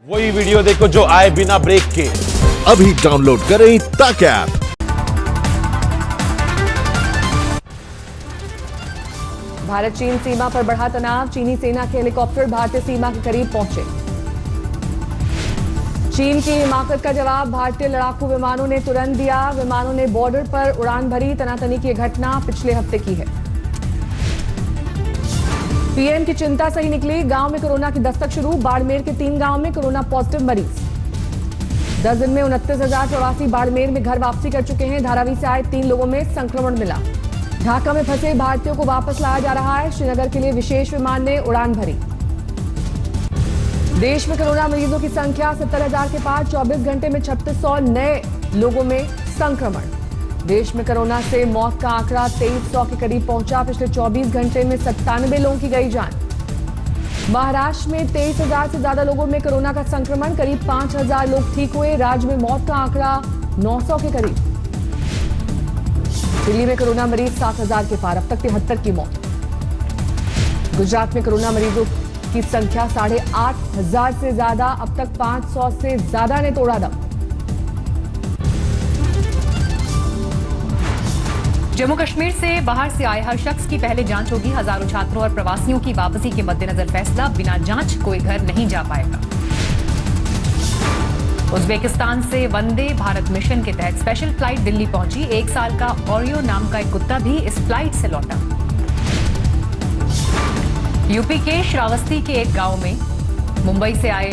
वही वीडियो देखो जो आए बिना ब्रेक के। अभी डाउनलोड करें तक ऐप। भारत चीन सीमा पर बढ़ा तनाव। चीनी सेना के हेलीकॉप्टर भारतीय सीमा के करीब पहुंचे। चीन की हिमाकत का जवाब भारतीय लड़ाकू विमानों ने तुरंत दिया। विमानों ने बॉर्डर पर उड़ान भरी। तनातनी की घटना पिछले हफ्ते की है। पीएम की चिंता सही निकली। गांव में कोरोना की दस्तक शुरू। बाड़मेर के 3 गांव में कोरोना पॉजिटिव मरीज। 10 दिन में 29,000 प्रवासी बाड़मेर में घर वापसी कर चुके हैं। धारावी से आए 3 लोगों में संक्रमण मिला। ढाका में फंसे भारतीयों को वापस लाया जा रहा है। श्रीनगर के लिए विशेष विमान ने उड़ान भरी। देश में कोरोना मरीजों की संख्या 70,000 के पार। 24 घंटे में 3600 नए लोगों में संक्रमण। देश में कोरोना से मौत का आंकड़ा 2300 के करीब पहुंचा। पिछले 24 घंटे में 97 लोगों की गई जान। महाराष्ट्र में 23,000 से ज्यादा लोगों में कोरोना का संक्रमण। करीब 5,000 लोग ठीक हुए। राज्य में मौत का आंकड़ा 900 के करीब। दिल्ली में कोरोना मरीज 7,000 के पार। अब तक 73 की मौत। गुजरात में कोरोना मरीजों की संख्या 8,500 से ज्यादा। अब तक 500 से ज्यादा ने तोड़ा दम। जम्मू कश्मीर से बाहर से आए हर शख्स की पहले जांच होगी। हजारों छात्रों और प्रवासियों की वापसी के मद्देनजर फैसला। बिना जांच कोई घर नहीं जा पाएगा। उज्बेकिस्तान से वंदे भारत मिशन के तहत स्पेशल फ्लाइट दिल्ली पहुंची। 1 साल का ओरियो नाम का एक कुत्ता भी इस फ्लाइट से लौटा। यूपी के श्रावस्ती के एक गांव में मुंबई से आए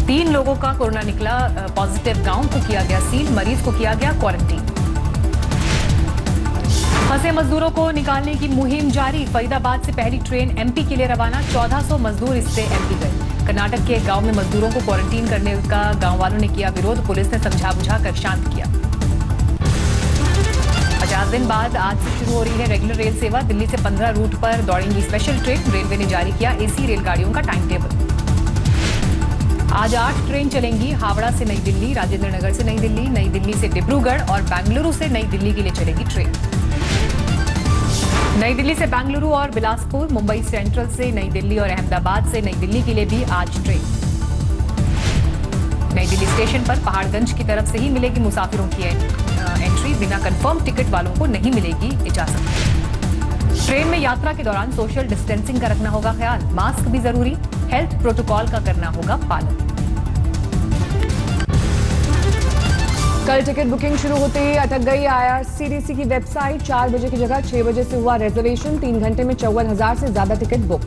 3 लोगों का कोरोना निकला पॉजिटिव। गांव को किया गया सील। मरीज को किया गया क्वारंटीन। फंसे मजदूरों को निकालने की मुहिम जारी। फरीदाबाद से पहली ट्रेन एमपी के लिए रवाना। 1400 मजदूर इससे एमपी गए। कर्नाटक के एक गांव में मजदूरों को क्वारंटीन करने का गांव वालों ने किया विरोध। पुलिस ने समझा बुझाकर शांत किया। 50 दिन बाद आज से शुरू हो रही है रेगुलर रेल सेवा। दिल्ली से 15 रूट पर दौड़ेंगी स्पेशल ट्रेन। रेलवे ने जारी किया एसी रेलगाड़ियों का टाइम टेबल। आज 8 ट्रेन चलेंगी। हावड़ा से नई दिल्ली, राजेंद्र नगर से नई दिल्ली से डिब्रूगढ़ और बेंगलुरु से नई दिल्ली के लिए चलेगी ट्रेन। नई दिल्ली से बेंगलुरु और बिलासपुर, मुंबई सेंट्रल से नई दिल्ली और अहमदाबाद से नई दिल्ली के लिए भी आज ट्रेन। नई दिल्ली स्टेशन पर पहाड़गंज की तरफ से ही मिलेगी मुसाफिरों की एंट्री। बिना कंफर्म टिकट वालों को नहीं मिलेगी इजाजत। ट्रेन में यात्रा के दौरान सोशल डिस्टेंसिंग का रखना होगा ख्याल। मास्क भी जरूरी। हेल्थ प्रोटोकॉल का करना होगा पालन। कल टिकट बुकिंग शुरू होते ही अटक गई आईआरसीटीसी की वेबसाइट। 4 बजे की जगह 6 बजे से हुआ रिजर्वेशन। 3 घंटे में 54,000 से ज्यादा टिकट बुक।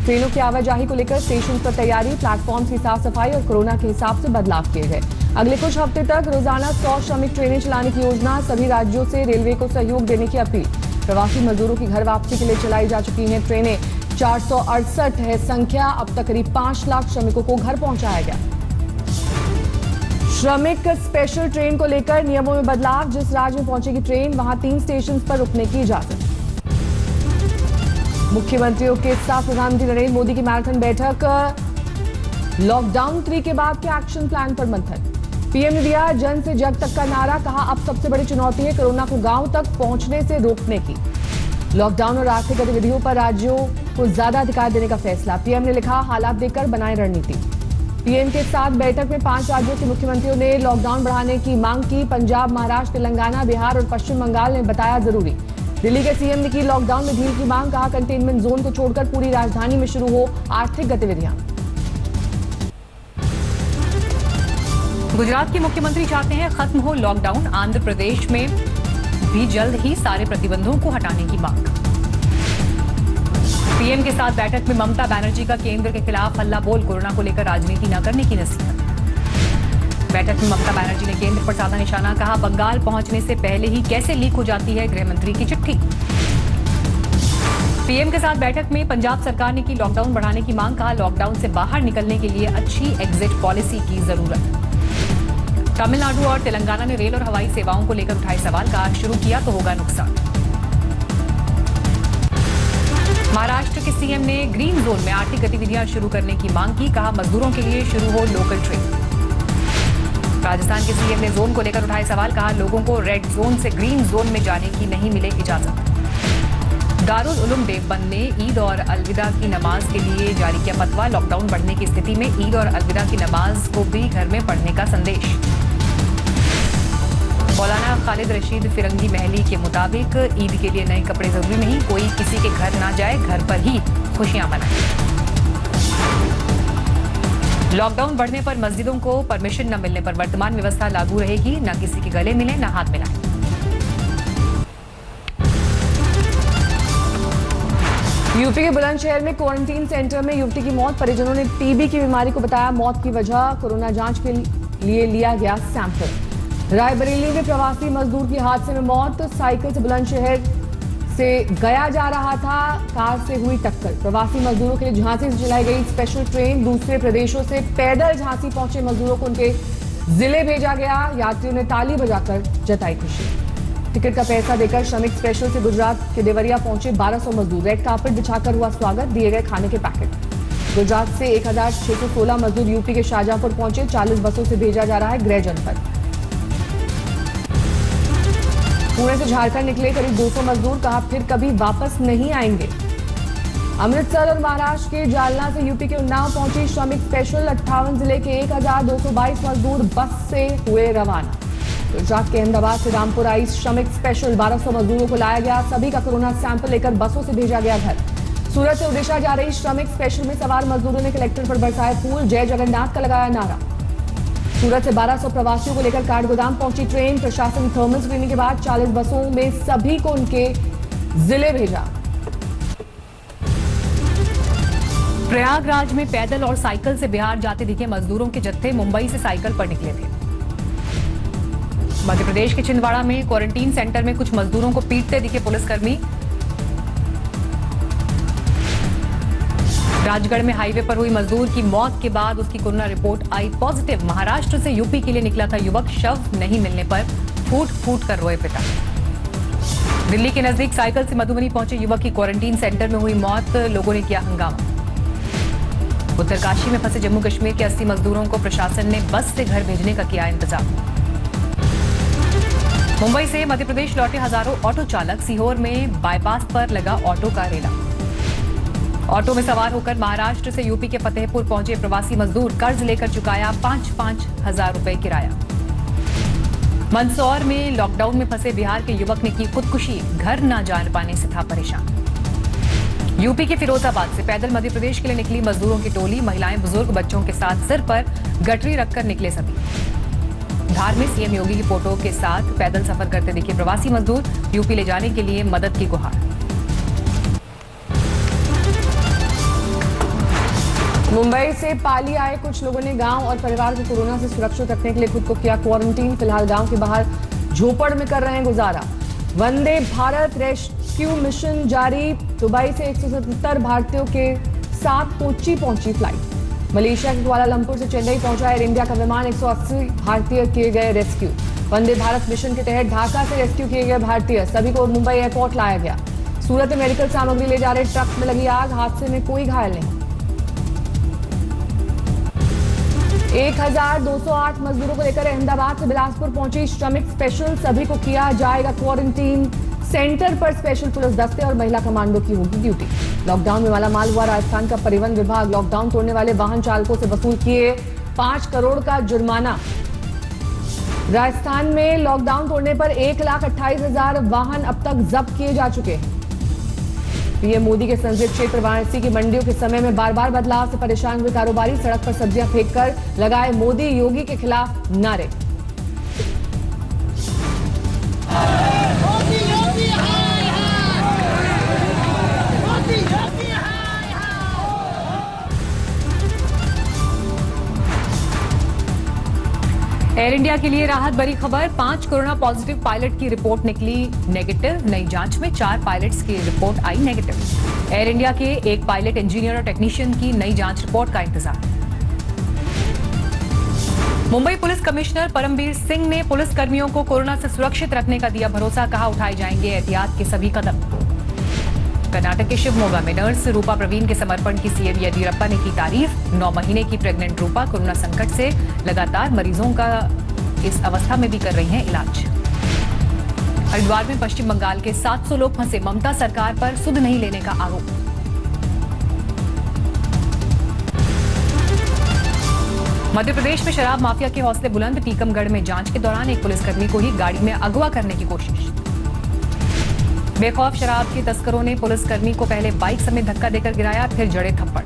ट्रेनों की आवाजाही को लेकर स्टेशन पर तैयारी। प्लेटफॉर्म की साफ सफाई और कोरोना के हिसाब से बदलाव किए गए। अगले कुछ हफ्ते तक रोजाना 100 श्रमिक ट्रेनें चलाने की योजना। सभी राज्यों से रेलवे को सहयोग देने की अपील। प्रवासी मजदूरों की घर वापसी के लिए चलाई जा चुकी हैं ट्रेनें। 468 है संख्या। अब तक करीब 5 लाख श्रमिकों को घर पहुंचाया गया। श्रमिक स्पेशल ट्रेन को लेकर नियमों में बदलाव। जिस राज्य में पहुंचेगी ट्रेन वहां 3 स्टेशन पर रुकने की इजाजत। मुख्यमंत्रियों के साथ प्रधानमंत्री नरेंद्र मोदी की मैराथन बैठक। लॉकडाउन 3 के बाद के एक्शन प्लान पर मंथन। पीएम ने दिया जन से जग तक का नारा। कहा अब सबसे बड़ी चुनौती है कोरोना को गांव तक पहुंचने से रोकने की। लॉकडाउन और आर्थिक गतिविधियों पर राज्यों को ज्यादा अधिकार देने का फैसला। पीएम ने लिखा हालात देखकर बनाए रणनीति। पीएम के साथ बैठक में 5 राज्यों के मुख्यमंत्रियों ने लॉकडाउन बढ़ाने की मांग की। पंजाब, महाराष्ट्र, तेलंगाना, बिहार और पश्चिम बंगाल ने बताया जरूरी। दिल्ली के सीएम ने की लॉकडाउन में ढील की मांग। कहा कंटेनमेंट जोन को छोड़कर पूरी राजधानी में शुरू हो आर्थिक गतिविधियां। गुजरात के मुख्यमंत्री चाहते हैं खत्म हो लॉकडाउन। आंध्र प्रदेश में भी जल्द ही सारे प्रतिबंधों को हटाने की मांग। पीएम के साथ बैठक में ममता बनर्जी का केंद्र के खिलाफ हल्ला बोल। कोरोना को लेकर राजनीति न करने की नसीहत। बैठक में ममता बनर्जी ने केंद्र पर साधा निशाना। कहा बंगाल पहुंचने से पहले ही कैसे लीक हो जाती है गृह मंत्री की चिट्ठी। पीएम के साथ बैठक में पंजाब सरकार ने की लॉकडाउन बढ़ाने की मांग। कहा लॉकडाउन से बाहर निकलने के लिए अच्छी एग्जिट पॉलिसी की जरूरत। तमिलनाडु और तेलंगाना ने रेल और हवाई सेवाओं को लेकर उठाए सवाल। कहा शुरू किया तो होगा नुकसान। महाराष्ट्र के सीएम ने ग्रीन जोन में आर्थिक गतिविधियां शुरू करने की मांग की। कहा मजदूरों के लिए शुरू हो लोकल ट्रेन। राजस्थान के सीएम ने जोन को लेकर उठाए सवाल। कहा लोगों को रेड जोन से ग्रीन जोन में जाने की नहीं मिले इजाजत। दारुल उलूम देवबंद ने ईद और अलविदा की नमाज के लिए जारी किया फतवा। लॉकडाउन बढ़ने की स्थिति में ईद और अलविदा की नमाज को भी घर में पढ़ने का संदेश। मौलाना खालिद रशीद फिरंगी महली के मुताबिक ईद के लिए नए कपड़े जरूरी नहीं, कोई किसी के घर ना जाए, घर पर ही खुशियां मनाए। लॉकडाउन बढ़ने पर मस्जिदों को परमिशन न मिलने पर वर्तमान व्यवस्था लागू रहेगी, न किसी के गले मिले न हाथ मिलाएं। यूपी के बुलंदशहर में क्वारंटीन सेंटर में युवती की मौत। परिजनों ने टीबी की बीमारी को बताया मौत की वजह। कोरोना जांच के लिए लिया गया सैंपल। रायबरेली में प्रवासी मजदूर की हादसे में मौत। साइकिल से बुलंदशहर से गया जा रहा था, कार से हुई टक्कर। प्रवासी मजदूरों के लिए झांसी से चलाई गई स्पेशल ट्रेन। दूसरे प्रदेशों से पैदल झांसी पहुंचे मजदूरों को उनके जिले भेजा गया। यात्रियों ने ताली बजाकर जताई खुशी। टिकट का पैसा देकर श्रमिक स्पेशल से गुजरात के देवरिया पहुंचे 1200 मजदूर। रेड कार्पेट बिछाकर हुआ स्वागत, दिए गए खाने के पैकेट। गुजरात से 1616 मजदूर यूपी के शाहजहांपुर पहुंचे। 40 बसों से भेजा जा रहा है गृह जनपद। पुणे से झारखंड निकले करीब 200 मजदूर, कहा फिर कभी वापस नहीं आएंगे। अमृतसर और महाराष्ट्र के जालना से यूपी के उन्नाव पहुंची श्रमिक स्पेशल। 58 जिले के 1222 मजदूर बस से हुए रवाना। गुजरात के अहमदाबाद से रामपुर आई श्रमिक स्पेशल। 1200 मजदूरों को लाया गया, सभी का कोरोना सैंपल लेकर बसों से भेजा गया घर। सूरत से ओडिशा जा रही श्रमिक स्पेशल में सवार मजदूरों ने कलेक्टर पर बरसाए फूल। जय जगन्नाथ का लगाया नारा। सूरत से 1200 प्रवासियों को लेकर काठगोदाम पहुंची ट्रेन। प्रशासन थर्मल स्क्रीनिंग के बाद 40 बसों में सभी को उनके जिले भेजा। प्रयागराज में पैदल और साइकिल से बिहार जाते दिखे मजदूरों के जत्थे। मुंबई से साइकिल पर निकले थे। मध्य प्रदेश के छिंदवाड़ा में क्वारंटीन सेंटर में कुछ मजदूरों को पीटते दिखे पुलिसकर्मी। राजगढ़ में हाईवे पर हुई मजदूर की मौत के बाद उसकी कोरोना रिपोर्ट आई पॉजिटिव। महाराष्ट्र से यूपी के लिए निकला था युवक, शव नहीं मिलने पर फूट फूट कर रोए पिता। दिल्ली के नजदीक साइकिल से मधुबनी पहुंचे युवक की क्वारंटीन सेंटर में हुई मौत, लोगों ने किया हंगामा। उत्तरकाशी में फंसे जम्मू कश्मीर के 80 मजदूरों को प्रशासन ने बस से घर भेजने का किया इंतजाम। मुंबई से मध्य प्रदेश लौटे हजारों ऑटो चालक। सीहोर में बाईपास पर लगा ऑटो का रेला। ऑटो में सवार होकर महाराष्ट्र से यूपी के फतेहपुर पहुंचे प्रवासी मजदूर। कर्ज लेकर चुकाया 5-5 हजार रुपए किराया। मंदसौर में लॉकडाउन में फंसे बिहार के युवक ने की खुदकुशी, घर न जा पाने से था परेशान। यूपी के फिरोजाबाद से पैदल मध्य प्रदेश के लिए निकली मजदूरों की टोली। महिलाएं, बुजुर्ग, बच्चों के साथ सिर पर गठरी रखकर निकले सभी। धार में सीएम योगी की फोटो के साथ पैदल सफर करते दिखे प्रवासी मजदूर। यूपी ले जाने के लिए मदद की गुहार। मुंबई से पाली आए कुछ लोगों ने गांव और परिवार को कोरोना से सुरक्षित रखने के लिए खुद को किया क्वारंटीन। फिलहाल गांव के बाहर झोपड़ में कर रहे हैं गुजारा। वंदे भारत रेस्क्यू मिशन जारी। दुबई से 177 भारतीयों के साथ कोच्चि पहुंची फ्लाइट। मलेशिया के कुआलालंपुर से चेन्नई पहुंचा एयर इंडिया का विमान। 180 भारतीय किए गए रेस्क्यू। वंदे भारत मिशन के तहत ढाका से रेस्क्यू किए गए भारतीय सभी को मुंबई एयरपोर्ट लाया गया। सूरत में मेडिकल सामग्री ले जा रहे ट्रक में लगी आग, हादसे में कोई घायल नहीं। 1208 मजदूरों को लेकर अहमदाबाद से बिलासपुर पहुंची श्रमिक स्पेशल। सभी को किया जाएगा क्वारंटीन। सेंटर पर स्पेशल पुलिस दस्ते और महिला कमांडो की होगी ड्यूटी। लॉकडाउन में मालामाल हुआ राजस्थान का परिवहन विभाग। लॉकडाउन तोड़ने वाले वाहन चालकों से वसूल किए 5 करोड़ का जुर्माना। राजस्थान में लॉकडाउन तोड़ने पर 1,28,000 वाहन अब तक जब्त किए जा चुके हैं। पीएम मोदी के संसदीय क्षेत्र वाराणसी की मंडियों के समय में बार बार बदलाव से परेशान हुए कारोबारी। सड़क पर सब्जियां फेंककर लगाए मोदी योगी के खिलाफ नारे। एयर इंडिया के लिए राहत भरी खबर। 5 कोरोना पॉजिटिव पायलट की रिपोर्ट निकली नेगेटिव। नई जांच में 4 पायलट्स की रिपोर्ट आई नेगेटिव। एयर इंडिया के एक पायलट, इंजीनियर और टेक्नीशियन की नई जांच रिपोर्ट का इंतजार। मुंबई पुलिस कमिश्नर परमबीर सिंह ने पुलिस कर्मियों को कोरोना से सुरक्षित रखने का दिया भरोसा। कहा उठाए जाएंगे एहतियात के सभी कदम। कर्नाटक के शिवमोगा में नर्स रूपा प्रवीण के समर्पण की सीएम येदियुरप्पा ने की तारीफ। 9 महीने की प्रेग्नेंट रूपा कोरोना संकट से लगातार मरीजों का इस अवस्था में भी कर रही हैं इलाज। हरिद्वार में पश्चिम बंगाल के 700 लोग फंसे, ममता सरकार पर सुध नहीं लेने का आरोप। मध्य प्रदेश में शराब माफिया के हौसले बुलंद, टीकमगढ़ में जांच के दौरान एक पुलिसकर्मी को ही गाड़ी में अगवा करने की कोशिश। बेखौफ शराब के तस्करों ने पुलिसकर्मी को पहले बाइक समेत धक्का देकर गिराया, फिर जड़े थप्पड़।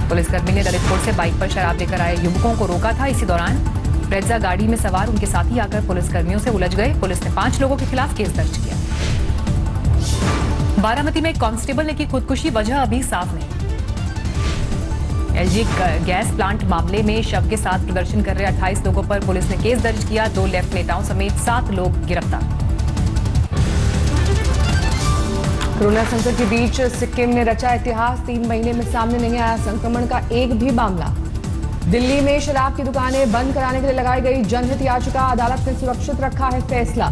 पुलिसकर्मी ने ललितपुर से बाइक पर शराब लेकर आए युवकों को रोका था। इसी दौरान ब्रेजा गाड़ी में सवार उनके साथी आकर पुलिसकर्मियों से उलझ गए। पुलिस ने 5 लोगों के खिलाफ केस दर्ज किया। बारामती में एक कांस्टेबल ने की खुदकुशी, वजह अभी साफ नहीं। एलजी गैस प्लांट मामले में शव के साथ प्रदर्शन कर रहे 28 लोगों पर पुलिस ने केस दर्ज किया। 2 लेफ्ट नेताओं समेत 7 लोग गिरफ्तार। कोरोना संकट के बीच सिक्किम ने रचा इतिहास, 3 महीने में सामने नहीं आया संक्रमण का एक भी मामला। दिल्ली में शराब की दुकानें बंद कराने के लिए लगाई गई जनहित याचिका, अदालत ने सुरक्षित रखा है फैसला।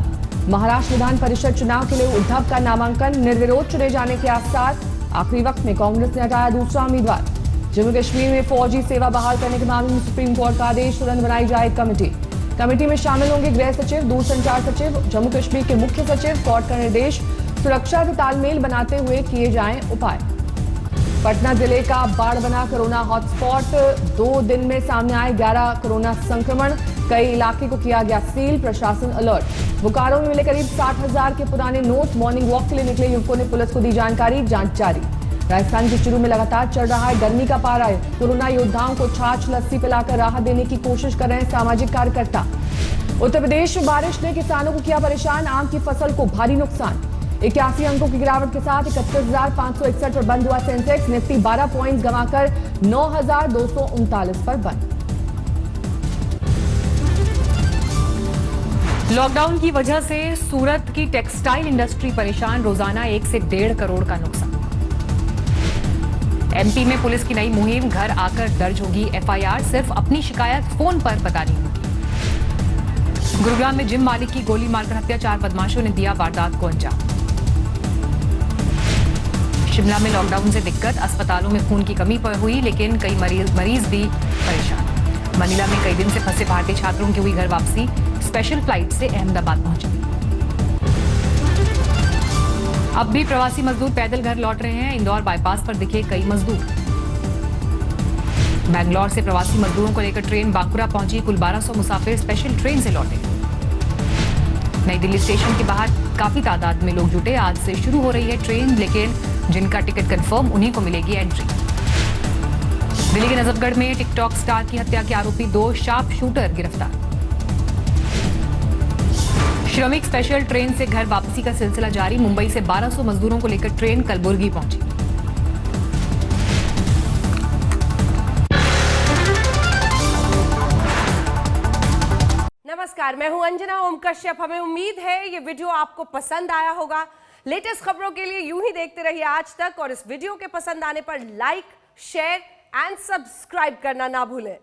महाराष्ट्र विधान परिषद चुनाव के लिए उद्धव का नामांकन, निर्विरोध चुने जाने के आसार। आखिरी वक्त में कांग्रेस ने हटाया दूसरा उम्मीदवार। जम्मू कश्मीर में फौजी सेवा बहाल करने के मामले में सुप्रीम कोर्ट का आदेश, तुरंत बनाई जाए कमेटी। कमेटी में शामिल होंगे गृह सचिव, दूरसंचार सचिव, जम्मू कश्मीर के मुख्य सचिव। कोर्ट का निर्देश, सुरक्षा से तालमेल बनाते हुए किए जाएं उपाय। पटना जिले का बाढ़ बना कोरोना हॉटस्पॉट, 2 दिन में सामने आए 11 कोरोना संक्रमण, कई इलाके को किया गया सील, प्रशासन अलर्ट। बोकारो में मिले करीब 60,000 के पुराने नोट, मॉर्निंग वॉक के लिए निकले युवकों ने पुलिस को दी जानकारी, जांच जारी। राजस्थान के चुरू में लगातार चढ़ रहा है गर्मी का पारा, कोरोना योद्धाओं को छाछ लस्सी पिलाकर राहत देने की कोशिश कर रहे हैं सामाजिक कार्यकर्ता। उत्तर प्रदेश में बारिश ने किसानों को किया परेशान, आम की फसल को भारी नुकसान। 81 अंकों की गिरावट के साथ 31,561 पर बंद हुआ सेंसेक्स, निफ्टी 12 पॉइंट्स गंवाकर 9,239 पर बंद। लॉकडाउन की वजह से सूरत की टेक्सटाइल इंडस्ट्री परेशान, रोजाना 1 से 1.5 करोड़ का नुकसान। एमपी में पुलिस की नई मुहिम, घर आकर दर्ज होगी एफआईआर, सिर्फ अपनी शिकायत फोन पर बतानी होगी। गुरुग्राम में जिम मालिक की गोली मारकर हत्या, 4 बदमाशों ने दिया वारदात को अंजाम। शिमला में लॉकडाउन से दिक्कत, अस्पतालों में खून की कमी हुई, लेकिन कई मरीज भी परेशान। मनीला में कई दिन से फंसे भारतीय छात्रों की हुई घर वापसी, स्पेशल फ्लाइट से अहमदाबाद पहुंचे। अब भी प्रवासी मजदूर पैदल घर लौट रहे हैं, इंदौर बाईपास पर दिखे कई मजदूर। बैंगलोर से प्रवासी मजदूरों को लेकर ट्रेन बांकुरा पहुंची, कुल 1200 मुसाफिर स्पेशल ट्रेन से लौटे। नई दिल्ली स्टेशन के बाहर काफी तादाद में लोग जुटे, आज से शुरू हो रही है ट्रेन, लेकिन जिनका टिकट कंफर्म उन्हीं को मिलेगी एंट्री। दिल्ली के नजफगढ़ में टिकटॉक स्टार की हत्या के आरोपी 2 शार्प शूटर गिरफ्तार। श्रमिक स्पेशल ट्रेन से घर वापसी का सिलसिला जारी, मुंबई से 1200 मजदूरों को लेकर ट्रेन कलबुर्गी पहुंची। नमस्कार, मैं हूं अंजना ओम कश्यप। हमें उम्मीद है ये वीडियो आपको पसंद आया होगा। लेटेस्ट खबरों के लिए यूं ही देखते रहिए आज तक, और इस वीडियो के पसंद आने पर लाइक, शेयर एंड सब्सक्राइब करना ना भूलें।